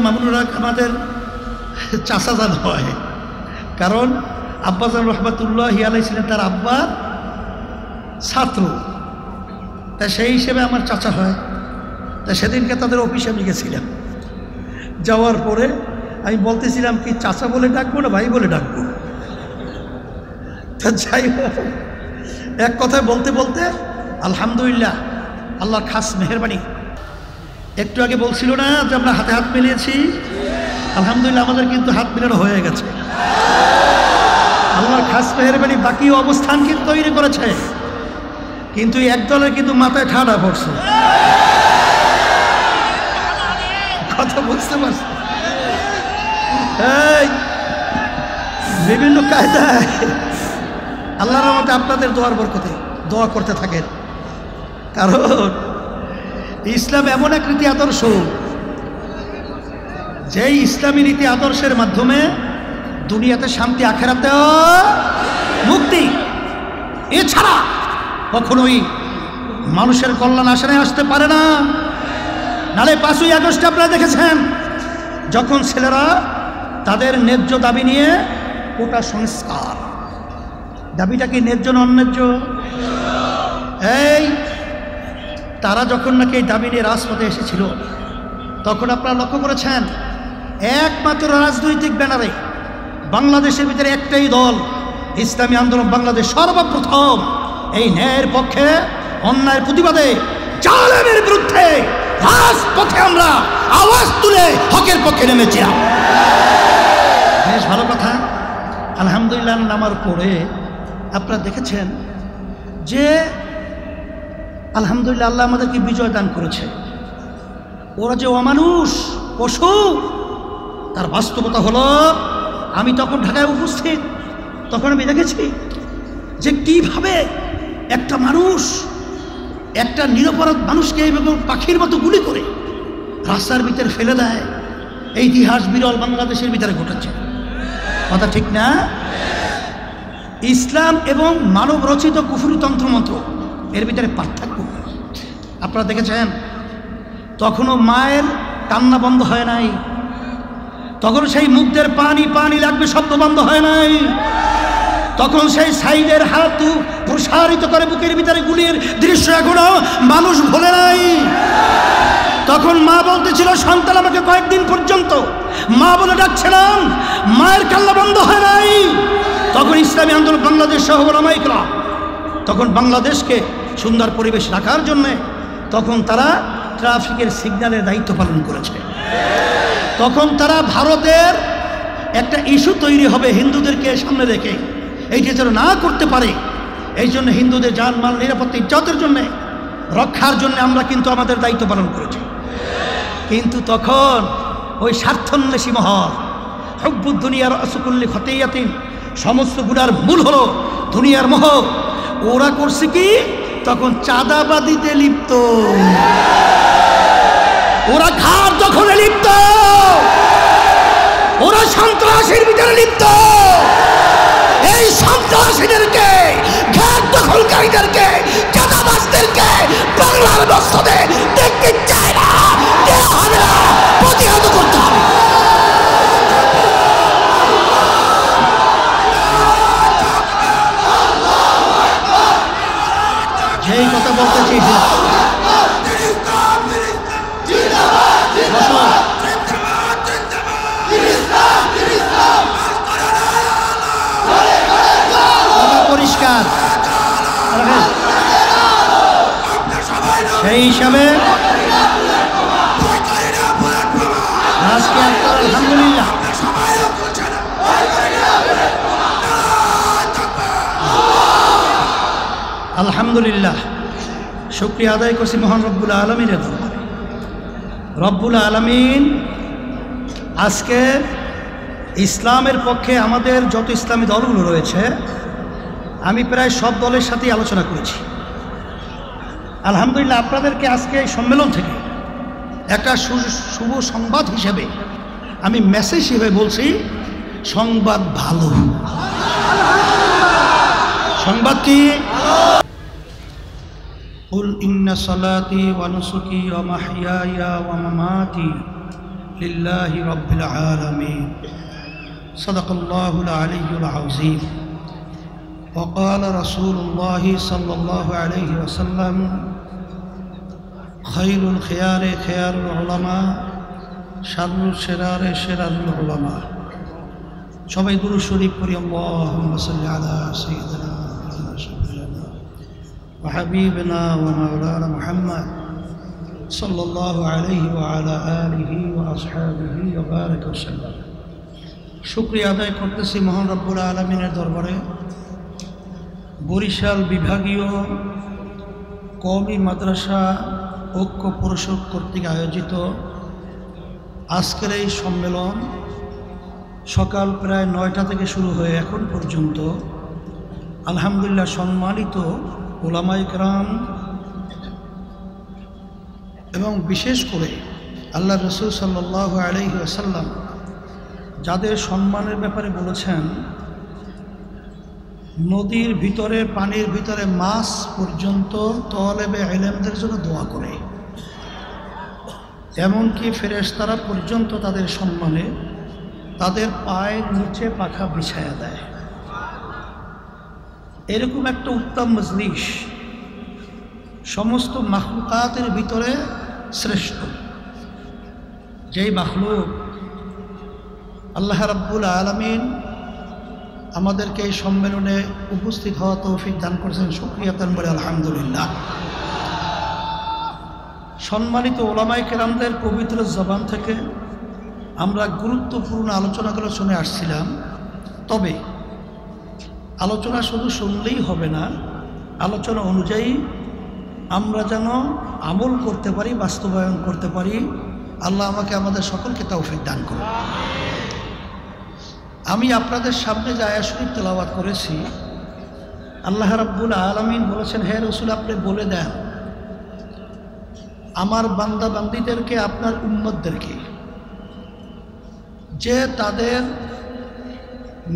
মামুনুর হক আমাদের চাচাজান হয়, কারণ আব্বাজান রহমাতুল্লাহি আলাইহি ছিলেন তার আব্বার ছাত্র, তা সেই হিসেবে আমার চাচা হয়। তা সেদিনকে তাদের অফিসে আমি গেছিলাম, যাওয়ার পরে আমি বলতেছিলাম কি চাচা বলে ডাকবো না ভাই বলে ডাকবো। তা যাই হোক, এক কথায় বলতে বলতে আলহামদুলিল্লাহ আল্লাহর খাস মেহেরবানি। একটু আগে বলছিল না যে আমরা হাতে হাত মিলিয়েছি, আলহামদুলিল্লাহ আমাদের কিন্তু হাত মিলানো হয়ে গেছে। আল্লাহর খাস মেহেরবানি বাকি অবস্থান কিন্তু তৈরি করেছে, কিন্তু এক দলের কিন্তু মাথায় ঠাডা পড়ছে। কথা বুঝতে পারছি? বিভিন্ন কায়দায় আল্লাহর রহমতে আপনাদের দোয়ার বরকতে দোয়া করতে থাকেন, কারণ ইসলাম এমন এক রীতি আদর্শ, যেই ইসলামী নীতি আদর্শের মাধ্যমে দুনিয়াতে শান্তি, আখেরাতেও মুক্তি। এছাড়া কখনোই মানুষের কল্যাণ আশায় আসতে পারে না। নালে 5ই আগস্টে আপনারা দেখেছেন, যখন ছেলেরা তাদের ন্যায্য দাবি নিয়ে কোটা সংস্কার, দাবিটা কি ন্যায্য না অন্যায্য? এই তারা যখন নাকি এই দাবি নিয়ে রাজপথে এসেছিল, তখন আপনারা লক্ষ্য করেছেন একমাত্র রাজনৈতিক ব্যানারে বাংলাদেশের ভিতরে একটাই দল, ইসলামী আন্দোলন বাংলাদেশ, সর্বপ্রথম এই ন্যায়ের পক্ষে, অন্যায়ের প্রতিবাদে, জালেমের বিরুদ্ধে রাজপথে আমরা আওয়াজ তুলে হকের পক্ষে নেমেছিলাম। বেশ ভালো কথা। আলহামদুলিল্লাহ নামার পরে আপনারা দেখেছেন যে আলহামদুলিল্লাহ আল্লাহ আমাদেরকে বিজয় দান করেছে। ওরা যে অমানুষ, পশু, তার বাস্তবতা হলো, আমি তখন ঢাকায় উপস্থিত, তখন আমি দেখেছি যে কিভাবে একটা মানুষ, একটা নিরপরাধ মানুষকে এইভাবে পাখির মতো গুলি করে রাস্তার ভিতরে ফেলে দেয়। এই ইতিহাস বিরল বাংলাদেশের ভিতরে ঘটেছে, কথা ঠিক না? ইসলাম এবং মানব রচিত কুফরি তন্ত্রমন্ত্র এর ভিতরে পার্থক্য আপনারা দেখেছেন। তখনও মায়ের কান্না বন্ধ হয় নাই, তখন সেই মুখদের পানি পানি লাগবে শব্দ বন্ধ হয় নাই, তখন সেই সাইদের হাত প্রসারিত করে বুকের ভিতরে গুলির দৃশ্য এখনো মানুষ ভোলে নাই। তখন মা বলতেছিল সন্তান আমাকে কয়েকদিন পর্যন্ত মা বলে ডাকছিলাম, মায়ের কান্না বন্ধ হয় নাই। তখন ইসলামী আন্দোলন বাংলাদেশ সহ ওলামায়ে ইকরাম তখন বাংলাদেশকে সুন্দর পরিবেশ রাখার জন্যে তখন তারা ট্রাফিকের সিগন্যালের দায়িত্ব পালন করেছে। তখন তারা ভারতের একটা ইস্যু তৈরি হবে হিন্দুদেরকে সামনে রেখে, এইটা যেন না করতে পারে, এই জন্য হিন্দুদের জানমাল, নিরাপত্তা, ইজ্জতের জন্যে, রক্ষার জন্য আমরা কিন্তু আমাদের দায়িত্ব পালন করেছি। কিন্তু তখন ওই স্বার্থন্বেষী মহল, হুব্বুদ দুনিয়ার আসকুল্লি খতিয়াতিন, সমস্ত গুনার মূল হলো দুনিয়ার মোহ, ওরা করছে কি তখন চাঁদাবাদিতে লিপ্ত, ওরা খার দখলে লিপ্ত, ওরা সন্ত্রাসের ভিতরে লিপ্ত। এই সন্ত্রাসীদেরকে, ঘাট দখলকারীদেরকে, চাঁদাবাজদেরকে বাংলার মসজিদে দেখতে চায় না, হবে না, প্রতিহত করতে হবে। যেই কথা বলতে চেয়েছি পরিষ্কার, সেই হিসাবে আজকে আলহামদুলিল্লাহ আলহামদুলিল্লাহ শুকরিয়া আদায় করছি মহান রব্বুল আলমিনের দরবারে। রব্বুল আলমিন আজকে ইসলামের পক্ষে আমাদের যত ইসলামী দলগুলো রয়েছে, আমি প্রায় সব দলের সাথেই আলোচনা করেছি। আলহামদুলিল্লাহ আপনাদেরকে আজকে এই সম্মেলন থেকে একটা শুভ সংবাদ হিসেবে আমি মেসেজ হিসেবে বলছি, সংবাদ ভালো। সংবাদ কি? কুল ইন্না সালাতি ওয়া নুসুকি ওয়া মাহইয়ায়া ওয়া মামাতি لله رب العالمين صدق الله العلي العظيم وقال رسول الله صلى الله عليه وسلم خير الخيار خيار العلماء شر الشرار شرار العلماء সবাই দুরূদ শরীফ পড়ি আল্লাহুম্মা সাল্লি আলা সাইয়্যিদিনা ওয়া হাবিবিনা ওয়া মাওলানা মুহাম্মদ সাল্লাল্লাহু আলাইহি ওয়া আলা আলিহি ওয়া আসহাবিহি ওয়া বারাকা ওয়া সাল্লাম। শুকরিয়া আদায় করতেছি মহান রব্বুল আলামিনের দরবারে বরিশাল বিভাগীয় কওমি মাদ্রাসা ঐক্য পরিষদ কর্তৃক আয়োজিত আজকের এই সম্মেলন সকাল প্রায় ৯টা থেকে শুরু হয়ে এখন পর্যন্ত আলহামদুলিল্লাহ সম্মানিত উলামায়ে কেরাম এবং বিশেষ করে আল্লাহ রাসূল সাল্লাল্লাহু আলাইহি ওয়াসাল্লাম যাদের সম্মানের ব্যাপারে বলেছেন নদীর ভিতরে পানির ভিতরে মাছ পর্যন্ত তলেবে ইলমদের জন্য দোয়া করে, এমনকি ফেরেশতারা পর্যন্ত তাদের সম্মানে তাদের পায়ের নিচে পাখা বিছায়া দেয়। এরকম একটা উত্তম মজলিস সমস্ত মাখলুকাতের ভিতরে শ্রেষ্ঠ। যেই মাখলুক আল্লাহ রাব্বুল আলামিন আমাদেরকে এই সম্মেলনে উপস্থিত হওয়া তৌফিক দান করেছেন, শুকরিয়া তান বলে আলহামদুলিল্লাহ। সম্মানিত উলামায়ে কেরামদের পবিত্র জবান থেকে আমরা গুরুত্বপূর্ণ আলোচনাগুলো শুনে আসছিলাম। তবে আলোচনা শুধু শুনলেই হবে না, আলোচনা অনুযায়ী আমরা যেন আমল করতে পারি, বাস্তবায়ন করতে পারি। আল্লাহ আমাকে আমাদের সকলকে তৌফিক দান করুন। আমি আপনাদের সামনে যে আয়াত শরীফ তেলাওয়াত করেছি, আল্লাহ রাব্বুল আলামিন বলেছেন, হে রাসূল আপনি বলে দেন আমার বান্দা বান্দীদেরকে, আপনার উম্মতদেরকে, যে তাদের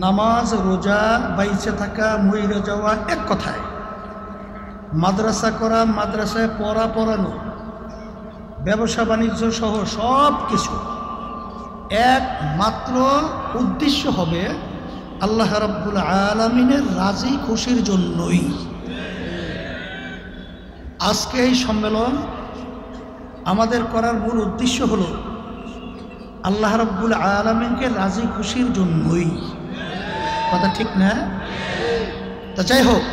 নামাজ রোজা বাইচে থাকা মইরে যাওয়া, এক কথায় মাদ্রাসা করা, মাদ্রাসায় পড়ানো, ব্যবসা বাণিজ্য সহ সব কিছু একমাত্র উদ্দেশ্য হবে আল্লাহ রাব্বুল আলামিনের রাজি খুশির জন্যই। আজকে এই সম্মেলন আমাদের করার মূল উদ্দেশ্য হলো আল্লাহ রাব্বুল আলামিনকে রাজি খুশির জন্যই। কথা ঠিক না? তা যাই হোক,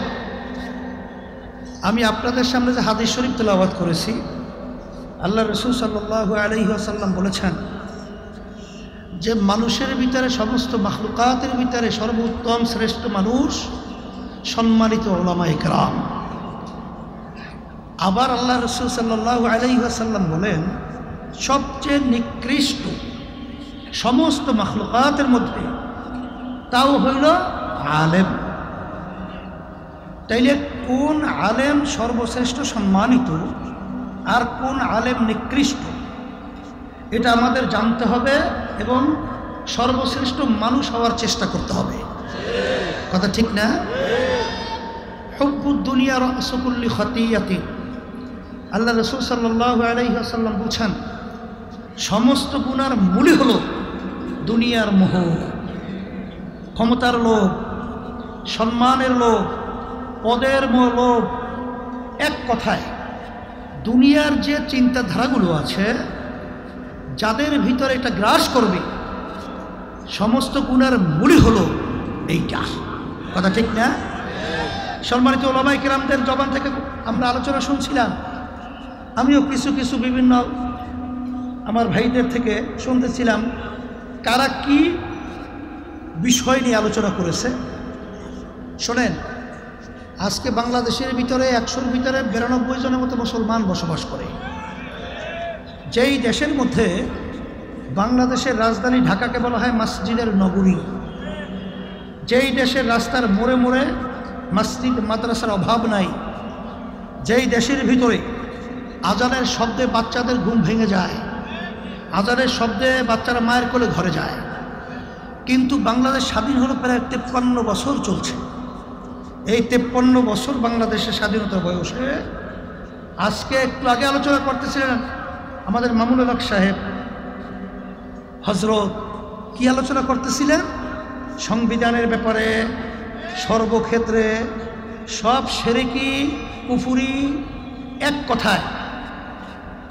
আমি আপনাদের সামনে যে হাদিস শরীফ তেলাওয়াত করেছি, আল্লাহ রাসূল সাল্লাল্লাহু আলাইহি ওয়াসাল্লাম বলেছেন যে মানুষের ভিতরে, সমস্ত মাখলুকাতের ভিতরে সর্বোত্তম শ্রেষ্ঠ মানুষ সম্মানিত উলামায়ে কেরাম। আবার আল্লাহ রাসূল সাল্লাল্লাহু আলাইহি ওয়াসাল্লাম বলেন সবচেয়ে নিকৃষ্ট সমস্ত মাখলুকাতের মধ্যে তাও হইল আলেম। তাইলে কোন আলেম সর্বশ্রেষ্ঠ সম্মানিত আর কোন আলেম নিকৃষ্ট, এটা আমাদের জানতে হবে এবং সর্বশ্রেষ্ঠ মানুষ হওয়ার চেষ্টা করতে হবে। কথা ঠিক না? হুব্বুদ দুনিয়া রাসু কুল্লি খতিয়াতিন। আল্লাহ রাসূল সাল্লাল্লাহু আলাইহি ওয়াসাল্লাম বলেছেন সমস্ত গুনার মূলই হলো দুনিয়ার মোহ, ক্ষমতার লোভ, সম্মানের লোভ, পদের লোভ। এক কথায় দুনিয়ার যে চিন্তাধারাগুলো আছে, যাদের ভিতরে এটা গ্রাস করবে, সমস্ত গুনার মূলই হলো এইটা। কথা ঠিক না? সম্মানিত উলামায়ে কেরামদের জবান থেকে আমরা আলোচনা শুনছিলাম, আমিও কিছু বিভিন্ন আমার ভাইদের থেকে শুনতেছিলাম কারা কি বিষয় নিয়ে আলোচনা করেছে। শোনেন, আজকে বাংলাদেশের ভিতরে 100-র ভিতরে 92 জনের মতো মুসলমান বসবাস করে। যেই দেশের মধ্যে বাংলাদেশের রাজধানী ঢাকাকে বলা হয় মসজিদের নগরী, যেই দেশের রাস্তার মোড়ে মোড়ে মসজিদ মাদ্রাসার অভাব নাই, যেই দেশের ভিতরে আজানের শব্দে বাচ্চাদের ঘুম ভেঙে যায়, আজানের শব্দে বাচ্চারা মায়ের কোলে ঘরে যায়, কিন্তু বাংলাদেশ স্বাধীন হলো প্রায় 53 বছর চলছে। এই 53 বছর বাংলাদেশের স্বাধীনতার বয়সে আজকে একটু আগে আলোচনা করতেছিলেন আমাদের মামুনুল হক সাহেব, হযরত কি আলোচনা করতেছিলেন? সংবিধানের ব্যাপারে, সর্বক্ষেত্রে সব শিরকি কুফরি। এক কথায়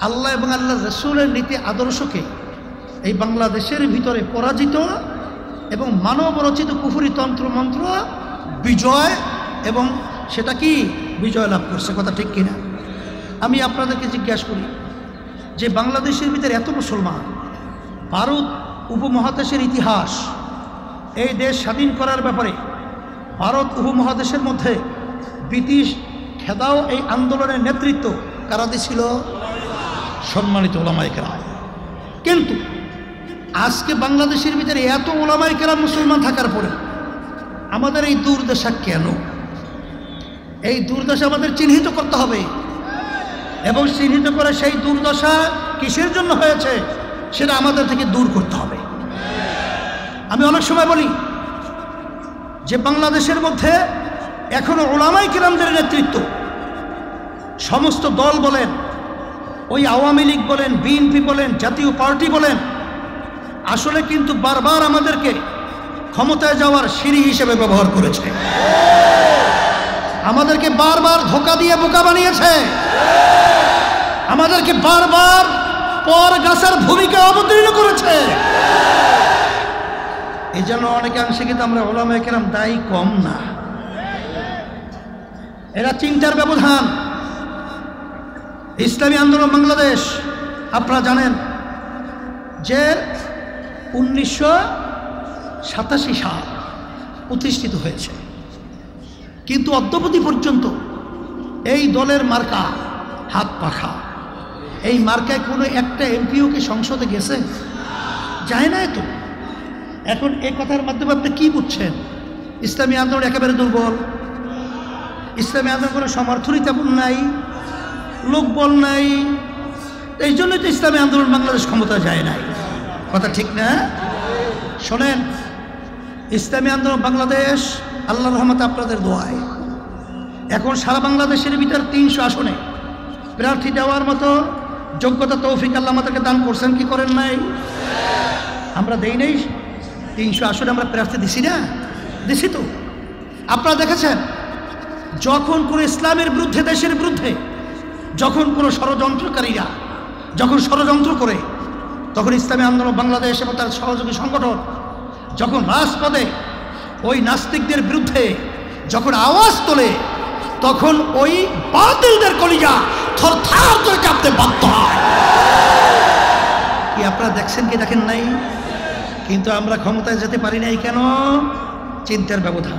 আল্লাহ এবং আল্লাহ রাসূলের নীতি আদর্শকে এই বাংলাদেশের ভিতরে পরাজিত এবং মানব রচিত কুফরি তন্ত্র মন্ত্র বিজয়, এবং সেটা কি বিজয় লাভ করছে। কথা ঠিক কিনা? আমি আপনাদেরকে জিজ্ঞাসা করি যে বাংলাদেশের ভিতরে এত মুসলমান, ভারত উপমহাদেশের ইতিহাস, এই দেশ স্বাধীন করার ব্যাপারে ভারত উপমহাদেশের মধ্যে ব্রিটিশ খেদাও এই আন্দোলনের নেতৃত্ব কারা দিছিল? সম্মানিত ওলামায়ে কেরাম। কিন্তু আজকে বাংলাদেশের ভিতরে এত ওলামায়ে কেরাম মুসলমান থাকার পরে আমাদের এই দুর্দশা কেন? এই দুর্দশা আমাদের চিহ্নিত করতে হবে, এবং চিহ্নিত করে সেই দুর্দশা কিসের জন্য হয়েছে সেটা আমাদের থেকে দূর করতে হবে। আমি অনেক সময় বলি যে বাংলাদেশের মধ্যে এখনো ওলামায়ে কেরামদের নেতৃত্ব, সমস্ত দল বলেন, ওই আওয়ামী লীগ বলেন, বিএনপি বলেন, জাতীয় পার্টি বলেন, আসলে কিন্তু বারবার আমাদেরকে ক্ষমতায় যাওয়ার সিঁড়ি হিসেবে ব্যবহার করেছে। আমাদেরকে বারবার ধোঁকা দিয়ে বোকা বানিয়েছে, আমাদেরকে বারবার পর গাছের ভূমিকা অবতীর্ণ করেছে। এই জন্য অনেকাংশে কিন্তু আমরা ওলামায়ে কেরাম দায়ী কম না। এরা চিন্তার ব্যবধান। ইসলামী আন্দোলন বাংলাদেশ আপনারা জানেন যে 1987 সাল প্রতিষ্ঠিত হয়েছে, কিন্তু অদ্যাবধি পর্যন্ত এই দলের মার্কা হাত পাখা। এই মার্কায় কোনো একটা এমপিও কি সংসদে গেছে? যায় না। তো এখন এই কথার মাধ্যমে আপনি কী বুঝছেন? ইসলামী আন্দোলন একেবারে দুর্বল, ইসলামী আন্দোলন কোনো সমর্থনই তেমন নাই, লোকবল নাই। এই জন্যই তো ইসলামী আন্দোলন বাংলাদেশ ক্ষমতা যায় নাই। কথা ঠিক না? শোনেন, ইসলামী আন্দোলন বাংলাদেশ আল্লাহর রহমতে আপনাদের দোয়ায় এখন সারা বাংলাদেশের ভিতর 300 আসনে প্রার্থী দেওয়ার মতো যোগ্যতা তৌফিক আল্লাহ আমাদেরকে দান করছেন কি করেন নাই? আমরা দেই নাই? 300 আসনে আমরা প্রার্থী দিছি না? দিছি তো। আপনারা দেখেছেন যখন কোনো ইসলামের বিরুদ্ধে, দেশের বিরুদ্ধে যখন কোনো ষড়যন্ত্রকারীরা যখন ষড়যন্ত্র করে, তখন ইসলামী আন্দোলন বাংলাদেশ এবং তার সহযোগী সংগঠন যখন রাজপথে ওই নাস্তিকদের বিরুদ্ধে যখন আওয়াজ তোলে, তখন ওই বাতিলদের কলিজা থরথর করে কাঁপতে বাধ্য হয়। কি আপনারা দেখছেন কি দেখেন নাই? কিন্তু আমরা ক্ষমতায় যেতে পারি নাই কেন? চিন্তার ব্যবধান।